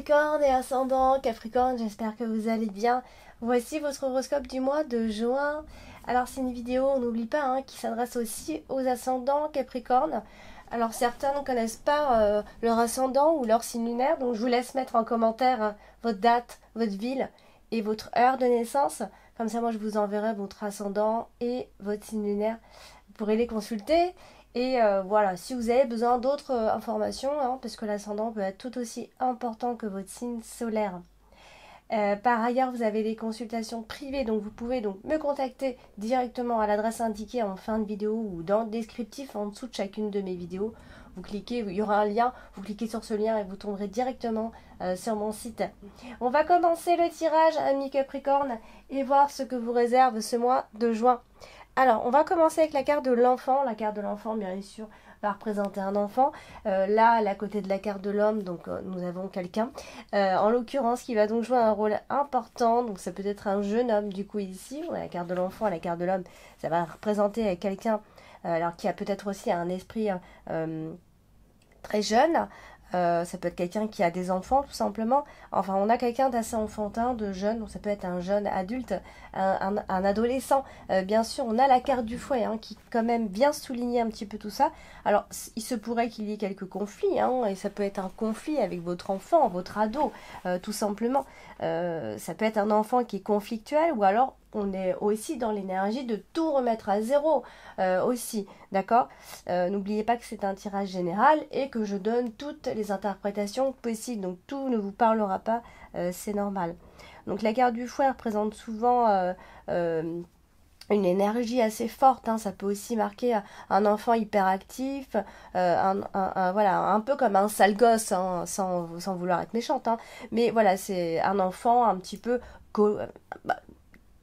Capricorne et ascendant Capricorne, j'espère que vous allez bien. Voici votre horoscope du mois de juin. Alors c'est une vidéo, on n'oublie pas, qui s'adresse aussi aux ascendants Capricorne. Alors certains ne connaissent pas leur ascendant ou leur signe lunaire, donc je vous laisse mettre en commentaire votre date, votre ville et votre heure de naissance. Comme ça moi je vous enverrai votre ascendant et votre signe lunaire. Vous pourrez les consulter. Et voilà, si vous avez besoin d'autres informations, parce que l'ascendant peut être tout aussi important que votre signe solaire. Par ailleurs, vous avez des consultations privées, donc vous pouvez donc me contacter directement à l'adresse indiquée en fin de vidéo ou dans le descriptif en dessous de chacune de mes vidéos. Vous cliquez, il y aura un lien, vous cliquez sur ce lien et vous tomberez directement sur mon site. On va commencer le tirage, amis Capricorne, et voir ce que vous réserve ce mois de juin. Alors, on va commencer avec la carte de l'enfant. La carte de l'enfant, bien sûr, va représenter un enfant. Là, à côté de la carte de l'homme, donc nous avons quelqu'un. En l'occurrence, qui va donc jouer un rôle important. Donc, ça peut être un jeune homme, du coup, ici. La carte de l'enfant, la carte de l'homme, ça va représenter quelqu'un alors qui a peut-être aussi un esprit très jeune. Ça peut être quelqu'un qui a des enfants tout simplement. Enfin, on a quelqu'un d'assez enfantin, de jeune, donc ça peut être un jeune adulte, un adolescent. Bien sûr, on a la carte du fouet qui quand même vient souligner un petit peu tout ça. Alors, il se pourrait qu'il y ait quelques conflits, et ça peut être un conflit avec votre enfant, votre ado, tout simplement. Ça peut être un enfant qui est conflictuel ou alors on est aussi dans l'énergie de tout remettre à zéro aussi, d'accord. N'oubliez pas que c'est un tirage général et que je donne toutes les interprétations possibles, donc tout ne vous parlera pas, c'est normal. Donc la carte du fouet représente souvent une énergie assez forte, ça peut aussi marquer un enfant hyperactif, voilà, un peu comme un sale gosse, sans vouloir être méchante, mais voilà, c'est un enfant un petit peu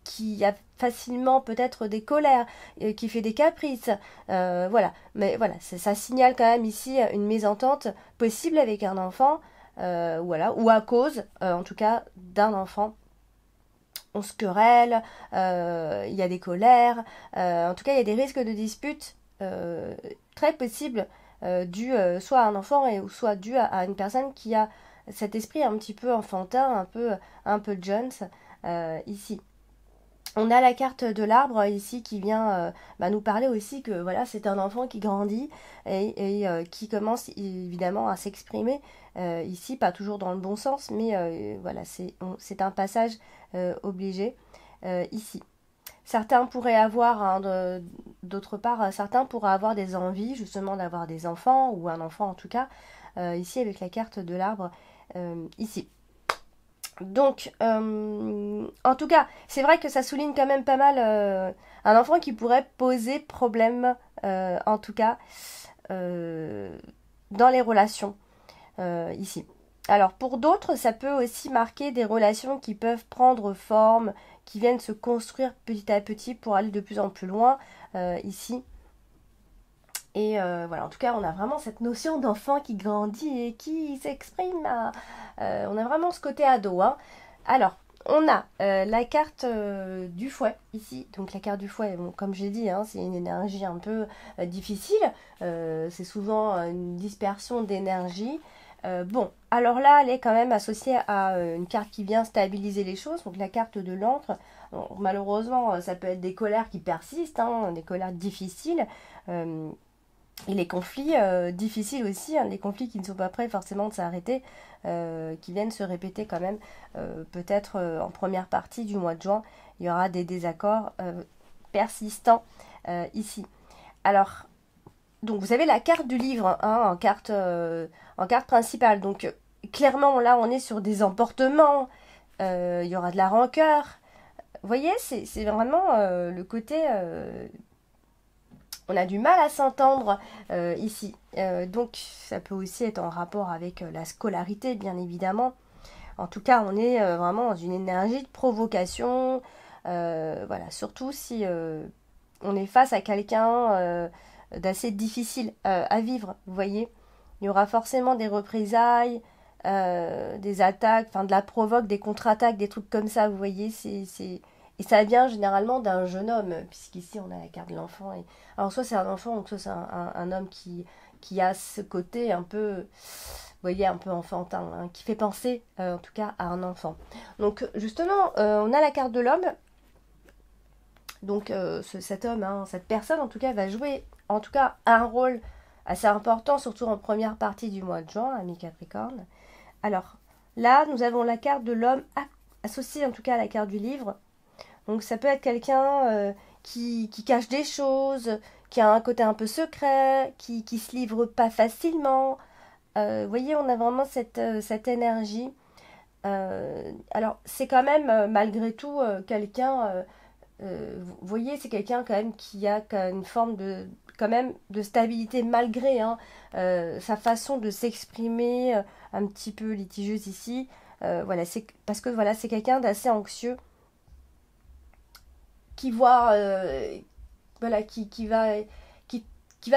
qui a facilement peut-être des colères, qui fait des caprices, voilà. Mais voilà, ça signale quand même ici une mésentente possible avec un enfant, voilà, ou à cause, en tout cas, d'un enfant. On se querelle, il y a des colères, en tout cas, il y a des risques de disputes très possibles, dus soit à un enfant ou soit dus à une personne qui a cet esprit un petit peu enfantin, un peu Jones, ici. On a la carte de l'arbre ici qui vient nous parler aussi que voilà, c'est un enfant qui grandit et qui commence évidemment à s'exprimer ici, pas toujours dans le bon sens, mais voilà, c'est un passage obligé ici. Certains pourraient avoir, d'autre part, certains pourraient avoir des envies justement d'avoir des enfants ou un enfant en tout cas, ici avec la carte de l'arbre ici. Donc, en tout cas, c'est vrai que ça souligne quand même pas mal un enfant qui pourrait poser problème, en tout cas, dans les relations, ici. Alors, pour d'autres, ça peut aussi marquer des relations qui peuvent prendre forme, qui viennent se construire petit à petit pour aller de plus en plus loin, ici. Et voilà, en tout cas, on a vraiment cette notion d'enfant qui grandit et qui s'exprime. On a vraiment ce côté ado. Alors, on a la carte du fouet ici. Donc la carte du fouet, bon, comme j'ai dit, c'est une énergie un peu difficile. C'est souvent une dispersion d'énergie. Bon, alors là, elle est quand même associée à une carte qui vient stabiliser les choses. Donc la carte de l'encre. Bon, malheureusement, ça peut être des colères qui persistent, des colères difficiles. Et les conflits difficiles aussi, les conflits qui ne sont pas prêts forcément de s'arrêter, qui viennent se répéter quand même, peut-être en première partie du mois de juin, il y aura des désaccords persistants ici. Alors, donc vous avez la carte du livre en carte principale, donc clairement là on est sur des emportements, il y aura de la rancœur. Vous voyez, c'est vraiment le côté... on a du mal à s'entendre ici. Donc ça peut aussi être en rapport avec la scolarité, bien évidemment. En tout cas, on est vraiment dans une énergie de provocation. Voilà, surtout si on est face à quelqu'un d'assez difficile à vivre, vous voyez. Il y aura forcément des représailles, des attaques, enfin de la provoque, des contre-attaques, des trucs comme ça, vous voyez. Et ça vient généralement d'un jeune homme, puisqu'ici on a la carte de l'enfant. Alors soit c'est un enfant, ou soit c'est un homme qui qui a ce côté un peu, vous voyez, un peu enfantin, hein, qui fait penser en tout cas à un enfant. Donc justement, on a la carte de l'homme. Donc cet homme, hein, cette personne en tout cas va jouer en tout cas un rôle assez important, surtout en première partie du mois de juin, ami Capricorne. Alors là, nous avons la carte de l'homme associée en tout cas à la carte du livre. Donc ça peut être quelqu'un qui cache des choses, qui a un côté un peu secret, qui se livre pas facilement. Vous voyez, on a vraiment cette énergie. Alors c'est quand même malgré tout quelqu'un... vous voyez, c'est quelqu'un quand même qui a une forme de quand même de stabilité malgré hein, sa façon de s'exprimer un petit peu litigieuse ici. Voilà, c'est parce que voilà, c'est quelqu'un d'assez anxieux qui voit voilà qui va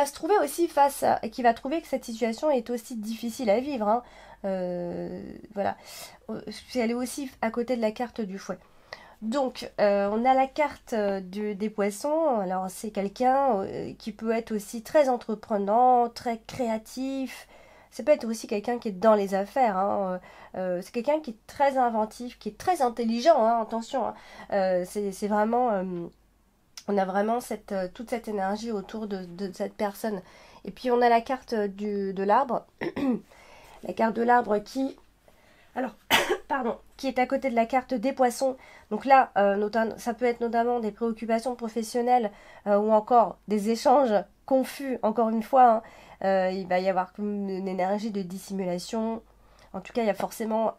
se trouver aussi face à qui va trouver que cette situation est aussi difficile à vivre hein. Voilà, elle est aussi à côté de la carte du fouet. Donc, on a la carte des poissons. Alors, c'est quelqu'un qui peut être aussi très entreprenant, très créatif. Ça peut être aussi quelqu'un qui est dans les affaires. Hein. C'est quelqu'un qui est très inventif, qui est très intelligent. Hein, attention, hein. C'est vraiment... on a vraiment toute cette énergie autour de cette personne. Et puis, on a la carte de l'arbre. La carte de l'arbre qui... Alors, pardon, qui est à côté de la carte des poissons. Donc là, ça peut être notamment des préoccupations professionnelles ou encore des échanges confus, encore une fois. Hein. Il va y avoir une énergie de dissimulation. En tout cas, il y a forcément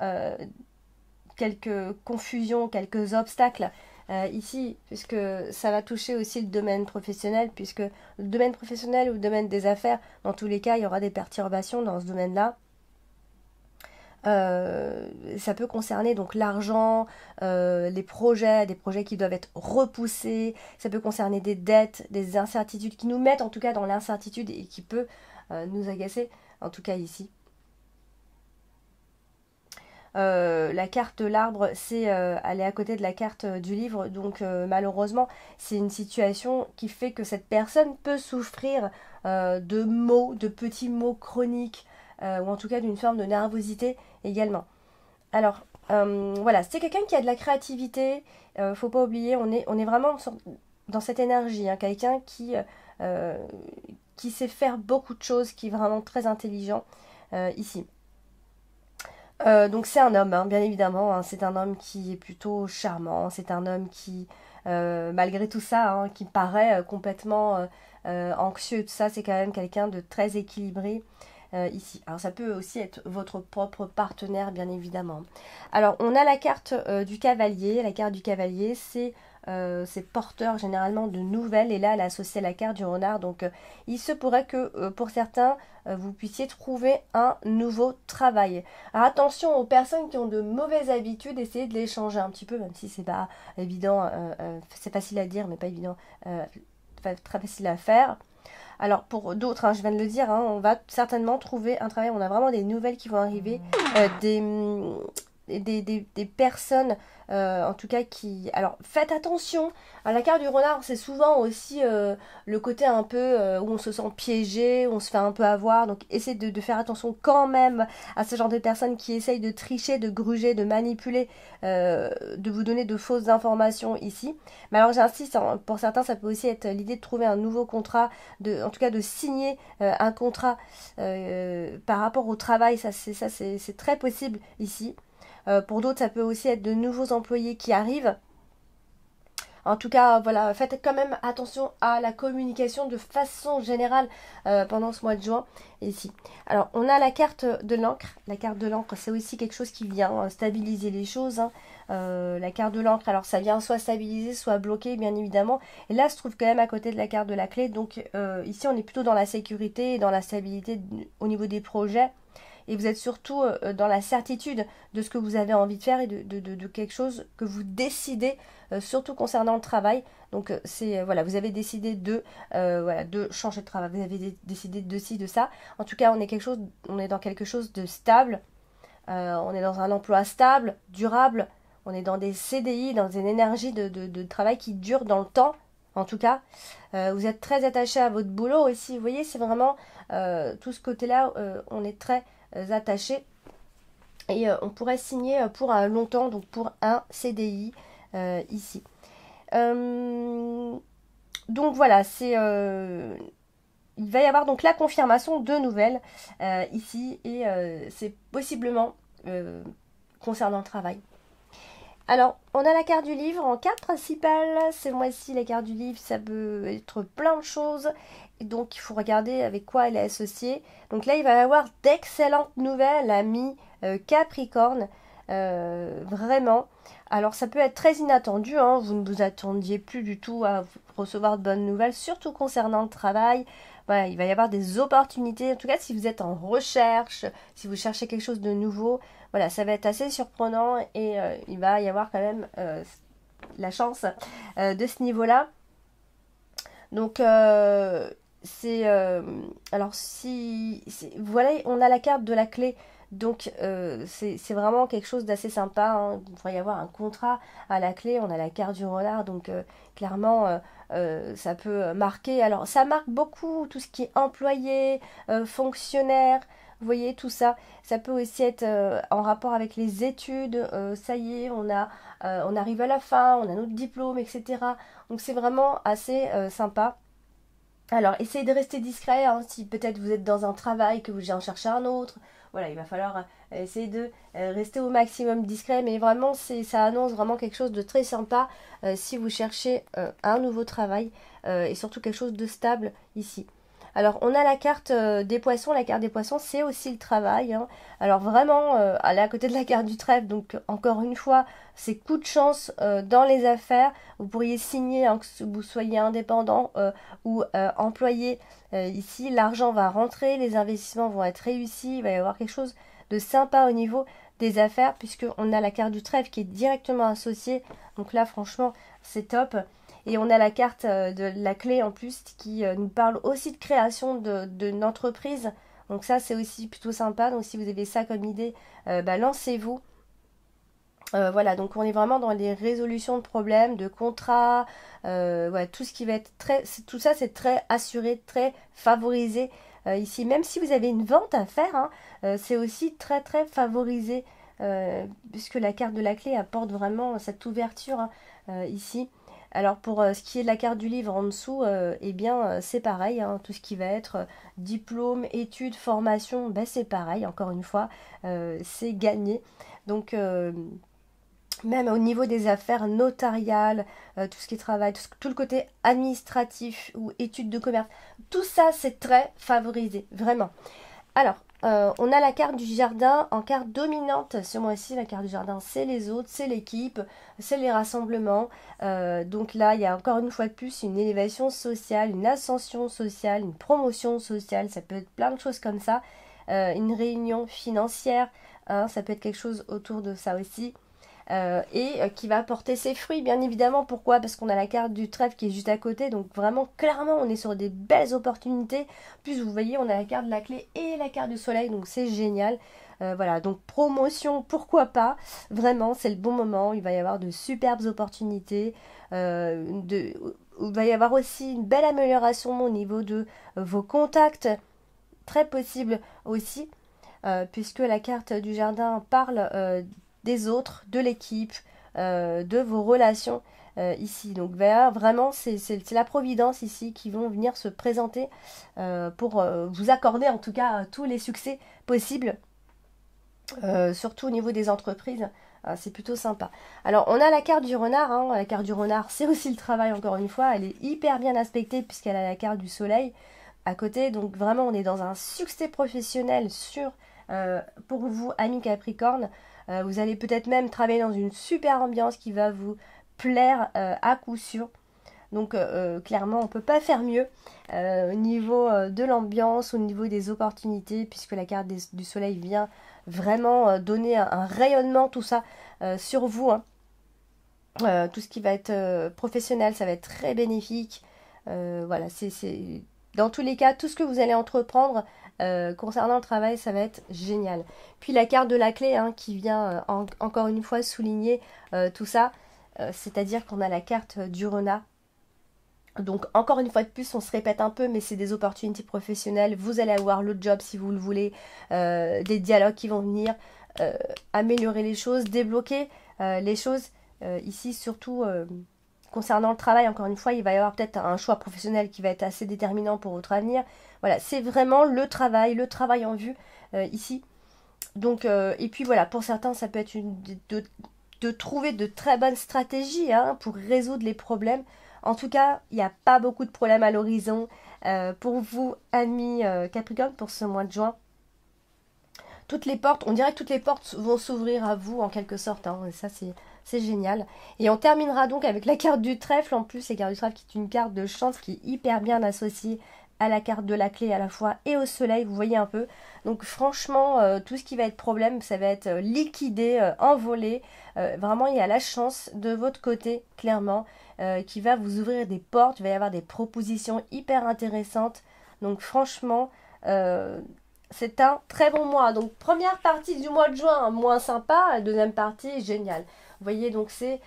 quelques confusions, quelques obstacles ici, puisque ça va toucher aussi le domaine professionnel, puisque le domaine professionnel ou le domaine des affaires, dans tous les cas, il y aura des perturbations dans ce domaine-là. Ça peut concerner donc l'argent, des projets qui doivent être repoussés, ça peut concerner des dettes, des incertitudes qui nous mettent en tout cas dans l'incertitude et qui peut nous agacer, en tout cas ici. La carte de l'arbre, elle est à côté de la carte du livre, donc malheureusement, c'est une situation qui fait que cette personne peut souffrir de maux, de petits maux chroniques, ou en tout cas d'une forme de nervosité également. Alors, voilà, c'est quelqu'un qui a de la créativité, faut pas oublier, on est vraiment dans cette énergie, hein, quelqu'un qui sait faire beaucoup de choses, qui est vraiment très intelligent ici. Donc c'est un homme, hein, bien évidemment, hein, c'est un homme qui est plutôt charmant, c'est un homme qui, malgré tout ça, hein, qui paraît complètement anxieux, tout ça, c'est quand même quelqu'un de très équilibré ici. Alors ça peut aussi être votre propre partenaire, bien évidemment. Alors on a la carte du cavalier. La carte du cavalier, c'est porteur généralement de nouvelles, et là elle est associée à la carte du renard, donc il se pourrait que pour certains vous puissiez trouver un nouveau travail. Alors attention aux personnes qui ont de mauvaises habitudes, essayez de les changer un petit peu, même si c'est pas évident, c'est facile à dire mais pas évident, très facile à faire. Alors pour d'autres, hein, je viens de le dire, hein, on va certainement trouver un travail, on a vraiment des nouvelles qui vont arriver, des personnes en tout cas qui... Alors faites attention, à la carte du renard c'est souvent aussi le côté un peu où on se sent piégé, on se fait un peu avoir, donc essayez de faire attention quand même à ce genre de personnes qui essayent de tricher, de gruger, de manipuler, de vous donner de fausses informations ici. Mais alors j'insiste, hein, pour certains ça peut aussi être l'idée de trouver un nouveau contrat, en tout cas de signer un contrat par rapport au travail, c'est très possible ici. Pour d'autres, ça peut aussi être de nouveaux employés qui arrivent. En tout cas, voilà, faites quand même attention à la communication de façon générale pendant ce mois de juin ici. Alors, on a la carte de l'encre. La carte de l'encre, c'est aussi quelque chose qui vient stabiliser les choses. Hein. La carte de l'encre, alors ça vient soit stabiliser, soit bloquer, bien évidemment. Et là, se trouve quand même à côté de la carte de la clé. Donc, ici, on est plutôt dans la sécurité et dans la stabilité au niveau des projets. Et vous êtes surtout dans la certitude de ce que vous avez envie de faire et de quelque chose que vous décidez, surtout concernant le travail. Donc voilà, vous avez décidé de changer de travail, vous avez décidé de ci, de ça. En tout cas, on est dans quelque chose de stable, on est dans un emploi stable, durable, on est dans des CDI, dans une énergie de travail qui dure dans le temps, en tout cas. Vous êtes très attaché à votre boulot aussi. Vous voyez, c'est vraiment tout ce côté-là, on est très attaché. Et on pourrait signer pour un longtemps, donc pour un CDI ici. Donc voilà, il va y avoir donc la confirmation de nouvelles ici et c'est possiblement concernant le travail. Alors, on a la carte du livre en carte principale. Ce mois-ci, la carte du livre, ça peut être plein de choses. Et donc, il faut regarder avec quoi elle est associée. Donc là, il va y avoir d'excellentes nouvelles, amis Capricorne. Vraiment. Alors, ça peut être très inattendu. Hein. Vous ne vous attendiez plus du tout à recevoir de bonnes nouvelles, surtout concernant le travail. Voilà, il va y avoir des opportunités. En tout cas, si vous êtes en recherche, si vous cherchez quelque chose de nouveau, voilà, ça va être assez surprenant et il va y avoir quand même la chance de ce niveau-là. Donc, alors, voilà, on a la carte de la clé. Donc, c'est vraiment quelque chose d'assez sympa. Hein. Il devrait y avoir un contrat à la clé. On a la carte du renard. Donc, clairement, ça peut marquer. Alors, ça marque beaucoup tout ce qui est employé, fonctionnaire. Vous voyez, tout ça. Ça peut aussi être en rapport avec les études. Ça y est, on arrive à la fin, on a notre diplôme, etc. Donc, c'est vraiment assez sympa. Alors, essayez de rester discret, hein, si peut-être vous êtes dans un travail, que vous en cherchez un autre. Voilà, il va falloir essayer de rester au maximum discret, mais vraiment, ça annonce vraiment quelque chose de très sympa si vous cherchez un nouveau travail et surtout quelque chose de stable ici. Alors, on a la carte des poissons. La carte des poissons, c'est aussi le travail. Hein. Alors, vraiment, elle est à côté de la carte du trèfle. Donc, encore une fois, c'est coup de chance dans les affaires. Vous pourriez signer, hein, que vous soyez indépendant ou employé. Ici, l'argent va rentrer, les investissements vont être réussis. Il va y avoir quelque chose de sympa au niveau des affaires, puisqu'on a la carte du trèfle qui est directement associée. Donc là, franchement, c'est top. Et on a la carte de la clé en plus qui nous parle aussi de création d'une entreprise. Donc ça, c'est aussi plutôt sympa. Donc si vous avez ça comme idée, lancez-vous. Voilà, donc on est vraiment dans les résolutions de problèmes, de contrats, voilà, tout ce qui va être tout ça c'est très assuré, très favorisé ici. Même si vous avez une vente à faire, hein, c'est aussi très très favorisé puisque la carte de la clé apporte vraiment cette ouverture hein, ici. Alors pour ce qui est de la carte du livre en dessous, eh bien c'est pareil, hein, tout ce qui va être diplôme, études, formation, ben, c'est pareil, encore une fois, c'est gagné. Donc même au niveau des affaires notariales, tout ce qui est travail, tout le côté administratif ou études de commerce, tout ça c'est très favorisé, vraiment. Alors, on a la carte du jardin en carte dominante. Ce mois-ci, la carte du jardin, c'est les autres, c'est l'équipe, c'est les rassemblements. Donc là, il y a encore une fois de plus une élévation sociale, une ascension sociale, une promotion sociale. Ça peut être plein de choses comme ça. Une réunion financière, hein, ça peut être quelque chose autour de ça aussi. Et qui va porter ses fruits, bien évidemment. Pourquoi? Parce qu'on a la carte du trèfle qui est juste à côté, donc vraiment, clairement, on est sur des belles opportunités. Plus vous voyez, on a la carte de la clé et la carte du soleil, donc c'est génial. Voilà, donc promotion, pourquoi pas? Vraiment, c'est le bon moment, il va y avoir de superbes opportunités. Il va y avoir aussi une belle amélioration au niveau de vos contacts, très possible aussi, puisque la carte du jardin parle des autres, de l'équipe, de vos relations ici. Donc vraiment, c'est la providence ici qui vont venir se présenter pour vous accorder en tout cas tous les succès possibles, surtout au niveau des entreprises. C'est plutôt sympa. Alors, on a la carte du renard. Hein. La carte du renard, c'est aussi le travail, encore une fois. Elle est hyper bien aspectée puisqu'elle a la carte du soleil à côté. Donc, vraiment, on est dans un succès professionnel pour vous, amis Capricorne. Vous allez peut-être même travailler dans une super ambiance qui va vous plaire à coup sûr. Donc clairement, on ne peut pas faire mieux au niveau de l'ambiance, au niveau des opportunités, puisque la carte du soleil vient vraiment donner un rayonnement, tout ça, sur vous. Hein. Tout ce qui va être professionnel, ça va être très bénéfique. Voilà, dans tous les cas, tout ce que vous allez entreprendre concernant le travail, ça va être génial. Puis la carte de la clé hein, qui vient encore une fois souligner tout ça, c'est-à-dire qu'on a la carte du renard. Donc encore une fois de plus, on se répète un peu, mais c'est des opportunités professionnelles. Vous allez avoir le job si vous le voulez, des dialogues qui vont venir, améliorer les choses, débloquer les choses. Ici, surtout concernant le travail, encore une fois, il va y avoir peut-être un choix professionnel qui va être assez déterminant pour votre avenir. Voilà, c'est vraiment le travail en vue ici. Donc, et puis voilà, pour certains, ça peut être de trouver de très bonnes stratégies hein, pour résoudre les problèmes. En tout cas, il n'y a pas beaucoup de problèmes à l'horizon pour vous, amis Capricorne, pour ce mois de juin. Toutes les portes, on dirait que toutes les portes vont s'ouvrir à vous en quelque sorte. Hein, et ça, c'est génial. Et on terminera donc avec la carte du trèfle. En plus, la carte du trèfle qui est une carte de chance qui est hyper bien associée à la carte de la clé à la fois et au soleil, vous voyez un peu. Donc franchement, tout ce qui va être problème, ça va être liquidé, envolé. Vraiment, il y a la chance de votre côté, clairement, qui va vous ouvrir des portes. Il va y avoir des propositions hyper intéressantes. Donc franchement, c'est un très bon mois. Donc première partie du mois de juin, moins sympa. La deuxième partie, géniale. Vous voyez, donc c'est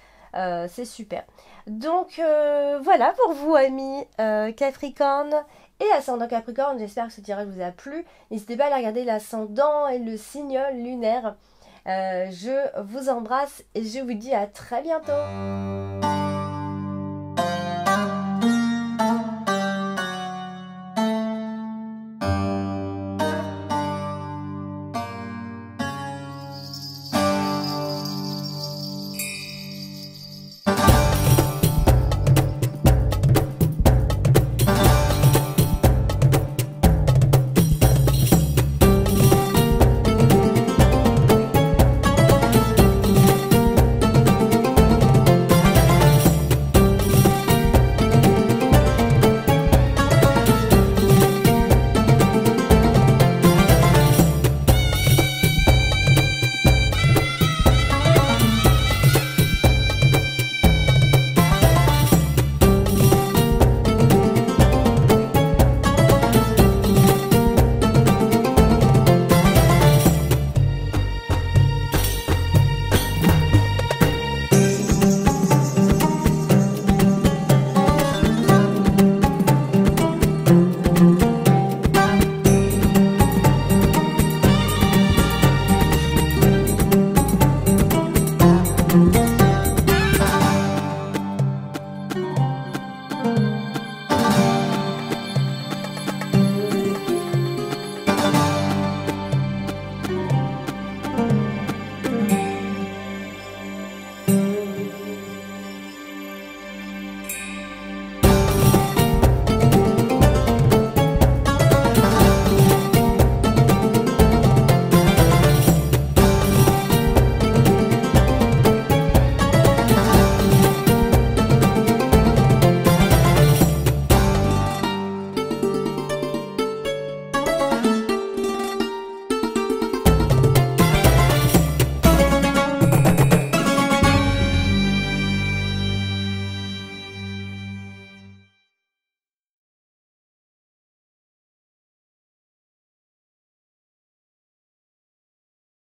super. Donc voilà pour vous, amis Capricorne et ascendant Capricorne. J'espère que ce tirage vous a plu. N'hésitez pas à aller regarder l'ascendant et le signe lunaire. Je vous embrasse et je vous dis à très bientôt.